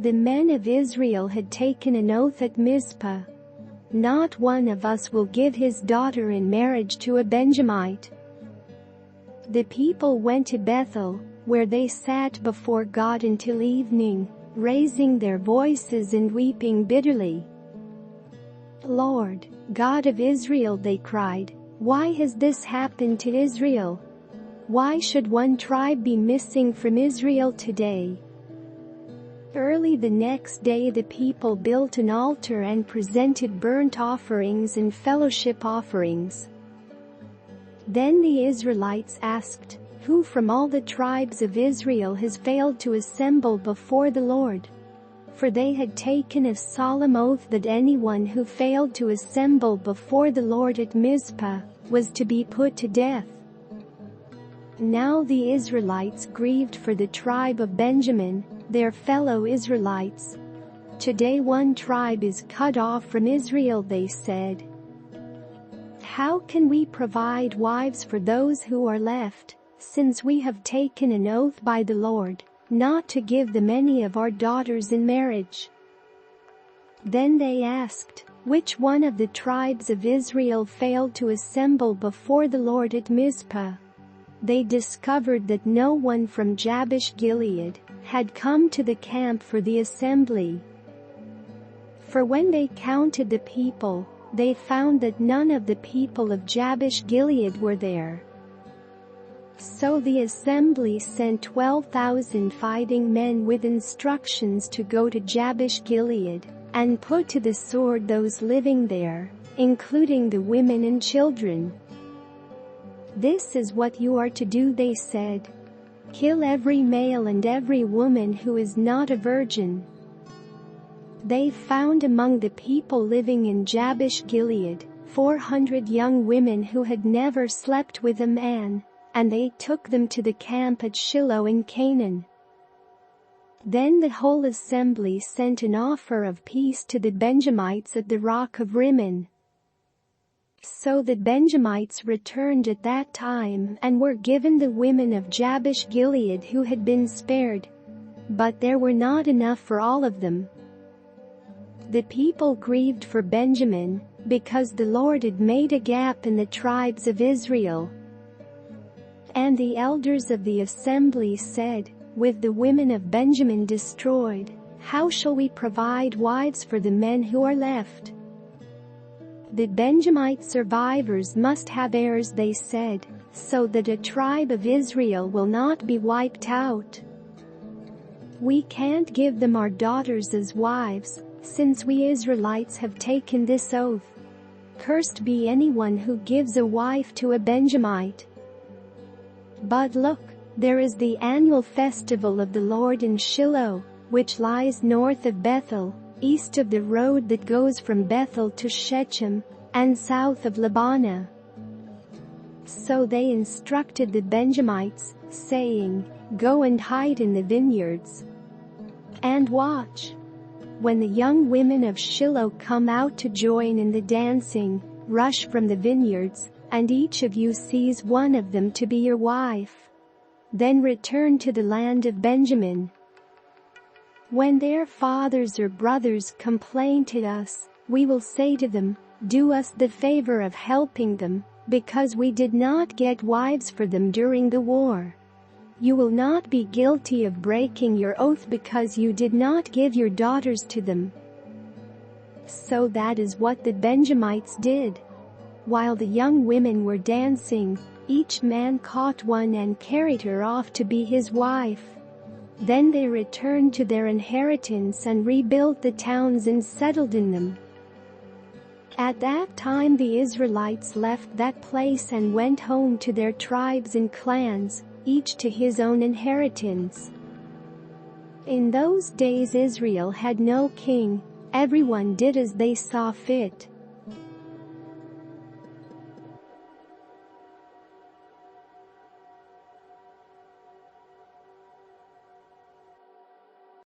The men of Israel had taken an oath at Mizpah. Not one of us will give his daughter in marriage to a Benjamite. The people went to Bethel, where they sat before God until evening, raising their voices and weeping bitterly. "Lord, God of Israel," they cried, "why has this happened to Israel? Why should one tribe be missing from Israel today?" Early the next day the people built an altar and presented burnt offerings and fellowship offerings. Then the Israelites asked, "Who from all the tribes of Israel has failed to assemble before the Lord?" For they had taken a solemn oath that anyone who failed to assemble before the Lord at Mizpah was to be put to death. Now the Israelites grieved for the tribe of Benjamin, their fellow Israelites. "Today one tribe is cut off from Israel," they said. "How can we provide wives for those who are left, since we have taken an oath by the Lord not to give them any of our daughters in marriage?" Then they asked, "Which one of the tribes of Israel failed to assemble before the Lord at Mizpah?" They discovered that no one from Jabesh Gilead had come to the camp for the assembly. For when they counted the people, they found that none of the people of Jabesh Gilead were there. So the assembly sent 12,000 fighting men with instructions to go to Jabesh Gilead and put to the sword those living there, including the women and children. "This is what you are to do," they said. "Kill every male and every woman who is not a virgin." They found among the people living in Jabesh Gilead 400 young women who had never slept with a man, and they took them to the camp at Shiloh in Canaan. Then the whole assembly sent an offer of peace to the Benjamites at the rock of Rimmon. So the Benjamites returned at that time and were given the women of Jabesh Gilead who had been spared. But there were not enough for all of them. The people grieved for Benjamin, because the Lord had made a gap in the tribes of Israel. And the elders of the assembly said, "With the women of Benjamin destroyed, how shall we provide wives for the men who are left? The Benjamite survivors must have heirs," they said, "so that a tribe of Israel will not be wiped out. We can't give them our daughters as wives, since we Israelites have taken this oath. Cursed be anyone who gives a wife to a Benjamite. But look, there is the annual festival of the Lord in Shiloh, which lies north of Bethel, east of the road that goes from Bethel to Shechem, and south of Lebonah." So they instructed the Benjamites, saying, "Go and hide in the vineyards and watch. When the young women of Shiloh come out to join in the dancing, rush from the vineyards, and each of you sees one of them to be your wife. Then return to the land of Benjamin. When their fathers or brothers complain to us, we will say to them, 'Do us the favor of helping them, because we did not get wives for them during the war.' You will not be guilty of breaking your oath because you did not give your daughters to them." So that is what the Benjamites did. While the young women were dancing, each man caught one and carried her off to be his wife. Then they returned to their inheritance and rebuilt the towns and settled in them. At that time the Israelites left that place and went home to their tribes and clans, each to his own inheritance. In those days Israel had no king, everyone did as they saw fit.